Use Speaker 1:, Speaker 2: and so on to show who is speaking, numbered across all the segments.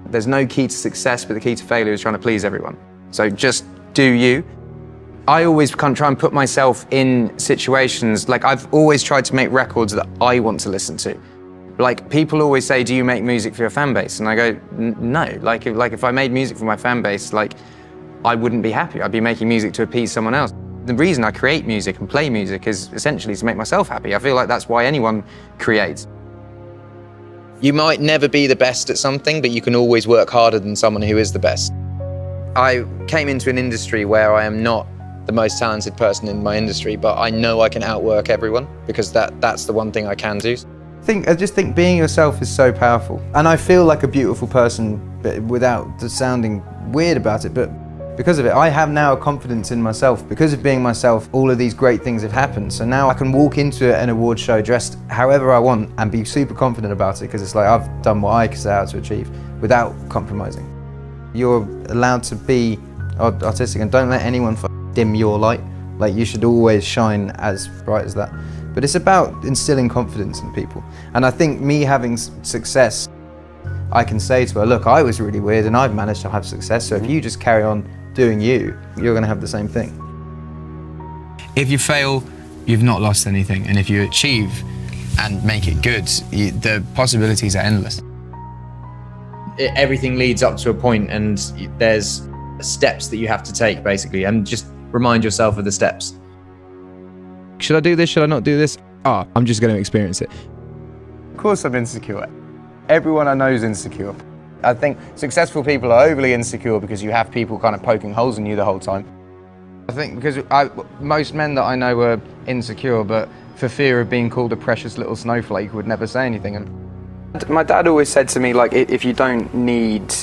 Speaker 1: There's no key to success, but the key to failure is trying to please everyone. So just do you. I always kind of try and put myself in situations, like I've always tried to make records that I want to listen to. Like people always say, do you make music for your fan base? And I go, no. Like if I made music for my fan base, like I wouldn't be happy. I'd be making music to appease someone else. The reason I create music and play music is essentially to make myself happy. I feel like that's why anyone creates. You might never be the best at something, but you can always work harder than someone who is the best. I came into an industry where I am not the most talented person in my industry, but I know I can outwork everyone because that's the one thing I can do.
Speaker 2: I just think being yourself is so powerful. And I feel like a beautiful person, but without just sounding weird about it, but because of it, I have now a confidence in myself. Because of being myself, all of these great things have happened. So now I can walk into an award show dressed however I want and be super confident about it because it's like I've done what I set out to achieve without compromising. You're allowed to be artistic and don't let anyone dim your light. Like you should always shine as bright as that. But it's about instilling confidence in people. And I think me having success, I can say to her, look, I was really weird and I've managed to have success. So if you just carry on doing you, you're going to have the same thing.
Speaker 3: If you fail, you've not lost anything. And if you achieve and make it good, the possibilities are endless.
Speaker 1: Everything leads up to a point and there's steps that you have to take basically, and just remind yourself of the steps.
Speaker 4: Should I do this? Should I not do this? I'm just going to experience it.
Speaker 2: Of course I'm insecure. Everyone I know is insecure. I think successful people are overly insecure because you have people kind of poking holes in you the whole time. I think because most men that I know are insecure, but for fear of being called a precious little snowflake would never say anything. And my dad always said to me, like, if you don't need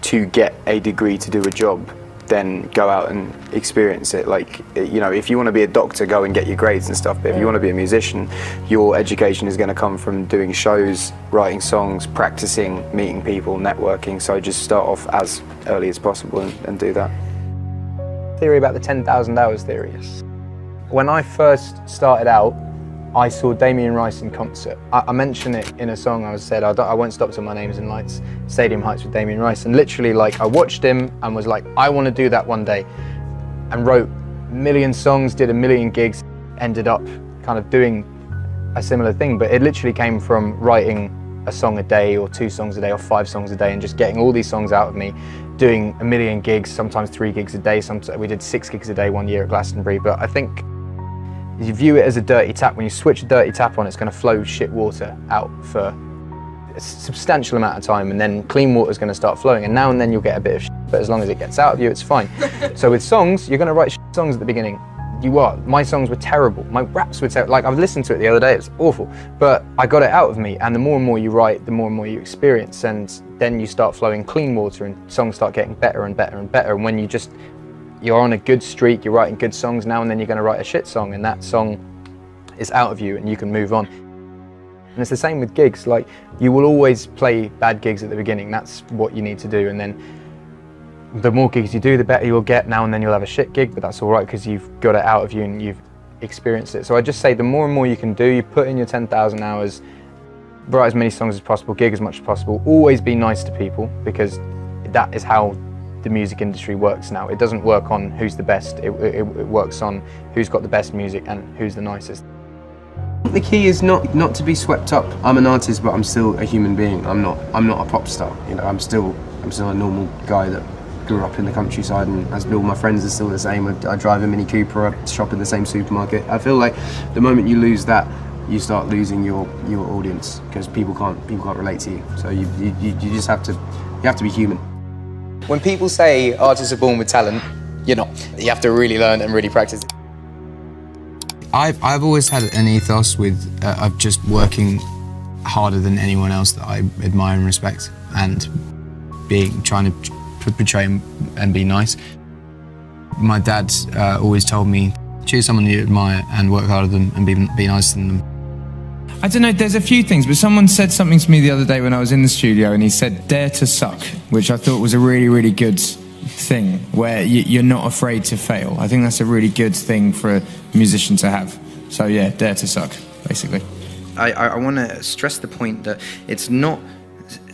Speaker 2: to get a degree to do a job, then go out and experience it. Like, you know, if you want to be a doctor, go and get your grades and stuff, but if you want to be a musician, your education is going to come from doing shows, writing songs, practicing, meeting people, networking. So just start off as early as possible and do that. Theory about the 10,000 hours theory. When I first started out, I saw Damien Rice in concert. I mentioned it in a song. I said, I won't stop till my name's in lights, Stadium Heights with Damien Rice. And literally, like, I watched him and was like, I want to do that one day. And wrote a million songs, did a million gigs, ended up kind of doing a similar thing. But it literally came from writing a song a day or 2 songs a day or 5 songs a day and just getting all these songs out of me, doing a million gigs, sometimes 3 gigs a day. We did 6 gigs a day one year at Glastonbury. But I think you view it as a dirty tap. When you switch a dirty tap on, it's going to flow shit water out for a substantial amount of time, and then clean water is going to start flowing, and now and then you'll get a bit of shit, but as long as it gets out of you, it's fine. So with songs, you're going to write shit songs at the beginning. My songs were terrible. My raps were terrible. Like, I listened to it the other day, it was awful, but I got it out of me, and the more and more you write, the more and more you experience, and then you start flowing clean water, and songs start getting better and better and better, and when you're on a good streak, you're writing good songs, now and then you're going to write a shit song, and that song is out of you and you can move on. And it's the same with gigs. Like, you will always play bad gigs at the beginning. That's what you need to do, and then the more gigs you do, the better you'll get. Now and then you'll have a shit gig, but that's all right because you've got it out of you and you've experienced it. So I just say the more and more you can do, you put in your 10,000 hours, write as many songs as possible, gig as much as possible, always be nice to people, because that is how the music industry works now. It doesn't work on who's the best, it works on who's got the best music and who's the nicest.
Speaker 4: The key is not to be swept up. I'm an artist, but I'm still a human being. I'm not a pop star. You know, I'm still a normal guy that grew up in the countryside, and as all my friends are still the same. I drive a Mini Cooper, I shop in the same supermarket. I feel like the moment you lose that, you start losing your audience, because people can't relate to you. So you just have to be human.
Speaker 1: When people say artists are born with talent, you're not. You have to really learn and really practice.
Speaker 3: I've always had an ethos of just working harder than anyone else that I admire and respect, and trying to portray and be nice. My dad always told me, choose someone you admire and work harder than them and be nicer than them.
Speaker 5: I don't know, there's a few things, but someone said something to me the other day when I was in the studio, and he said, dare to suck, which I thought was a really, really good thing where you're not afraid to fail. I think that's a really good thing for a musician to have. So yeah, dare to suck, basically.
Speaker 1: I want to stress the point that it's not,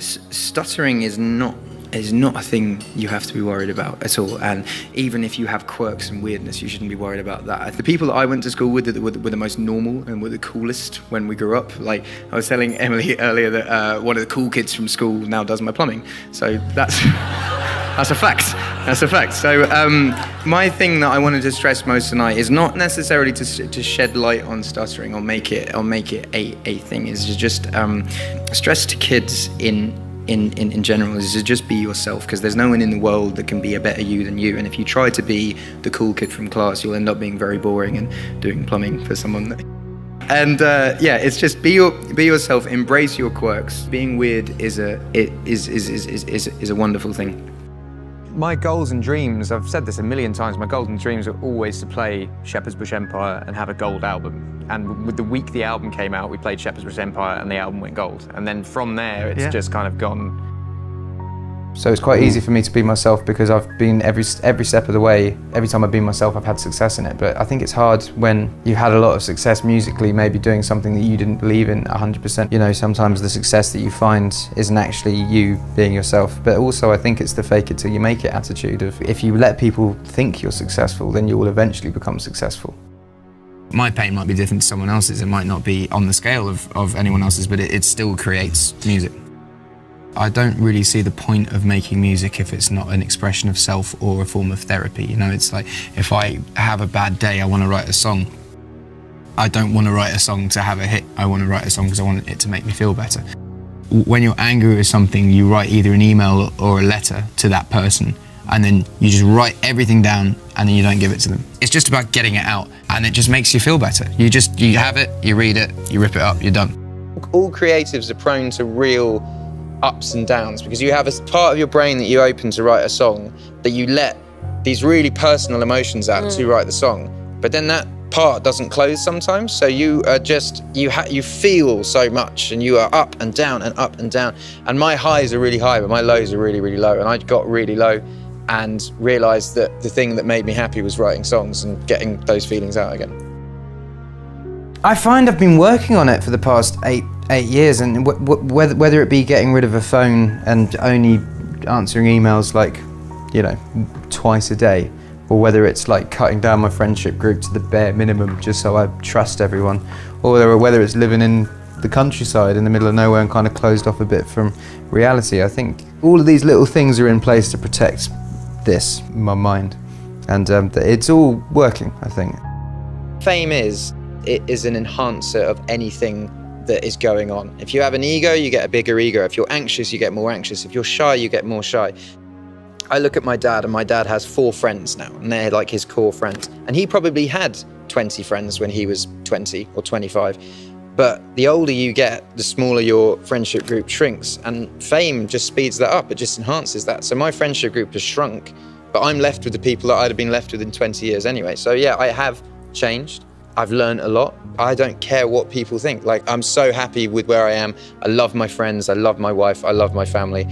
Speaker 1: stuttering is not a thing you have to be worried about at all. And even if you have quirks and weirdness, you shouldn't be worried about that. The people that I went to school with were the most normal and were the coolest when we grew up. Like I was telling Emily earlier that one of the cool kids from school now does my plumbing. So that's a fact. That's a fact. So my thing that I wanted to stress most tonight is not necessarily to shed light on stuttering or make it a thing. Is to just stress to kids in general is to just be yourself, because there's no one in the world that can be a better you than you. And if you try to be the cool kid from class, you'll end up being very boring and doing plumbing for someone. And yeah, it's just be yourself, embrace your quirks. Being weird is a wonderful thing.
Speaker 2: My goals and dreams, I've said this a million times, my goals and dreams are always to play Shepherd's Bush Empire and have a gold album. And with the week the album came out, we played Shepherd's Bush Empire and the album went gold. And then from there, it's just kind of gone. So it's quite easy for me to be myself, because I've been every step of the way, every time I've been myself, I've had success in it. But I think it's hard when you've had a lot of success musically, maybe doing something that you didn't believe in 100%. You know, sometimes the success that you find isn't actually you being yourself. But also I think it's the fake it till you make it attitude of, if you let people think you're successful, then you will eventually become successful.
Speaker 3: My pain might be different to someone else's. It might not be on the scale of anyone else's, but it still creates music. I don't really see the point of making music if it's not an expression of self or a form of therapy. You know, it's like, if I have a bad day, I want to write a song. I don't want to write a song to have a hit. I want to write a song because I want it to make me feel better. When you're angry with something, you write either an email or a letter to that person, and then you just write everything down and then you don't give it to them. It's just about getting it out, and it just makes you feel better. You have it, you read it, you rip it up, you're done.
Speaker 2: All creatives are prone to real ups and downs, because you have a part of your brain that you open to write a song, that you let these really personal emotions out to write the song, but then that part doesn't close sometimes, so you are just, you feel so much, and you are up and down and up and down, and my highs are really high but my lows are really, really low, and I got really low and realised that the thing that made me happy was writing songs and getting those feelings out again. I find I've been working on it for the past eight years, and whether it be getting rid of a phone and only answering emails like, you know, twice a day, or whether it's like cutting down my friendship group to the bare minimum just so I trust everyone, or whether it's living in the countryside in the middle of nowhere and kind of closed off a bit from reality. I think all of these little things are in place to protect my mind, and it's all working, I think. Fame is an enhancer of anything that is going on. If you have an ego, you get a bigger ego. If you're anxious, you get more anxious. If you're shy, you get more shy. I look at my dad, and my dad has 4 friends now, and they're like his core friends. And he probably had 20 friends when he was 20 or 25. But the older you get, the smaller your friendship group shrinks, and fame just speeds that up. It just enhances that. So my friendship group has shrunk, but I'm left with the people that I'd have been left with in 20 years anyway. So yeah, I have changed. I've learned a lot. I don't care what people think. Like, I'm so happy with where I am. I love my friends, I love my wife, I love my family.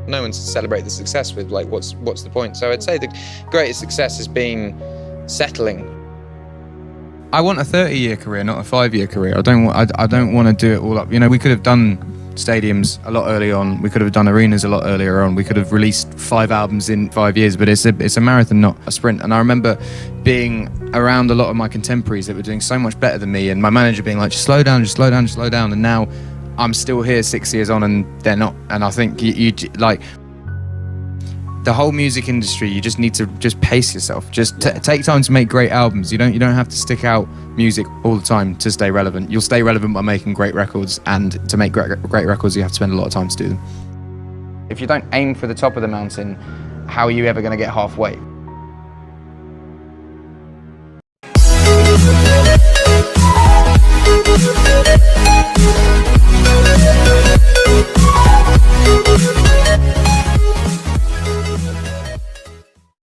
Speaker 2: No one to celebrate the success with, like, what's the point? So I'd say the greatest success has been settling.
Speaker 6: I want a 30-year career, not a 5-year career. I don't want to do it all up. You know, we could have done stadiums a lot earlier on. We could have done arenas a lot earlier on. We could have released 5 albums in 5 years, but it's a marathon, not a sprint. And I remember being around a lot of my contemporaries that were doing so much better than me, and my manager being like, just slow down, just slow down, just slow down. And now I'm still here 6 years on and they're not. And I think you like, the whole music industry, you just need to just pace yourself. Just take time to make great albums. You don't have to stick out music all the time to stay relevant. You'll stay relevant by making great records, and to make great records, you have to spend a lot of time to do them.
Speaker 2: If you don't aim for the top of the mountain, how are you ever going to get halfway?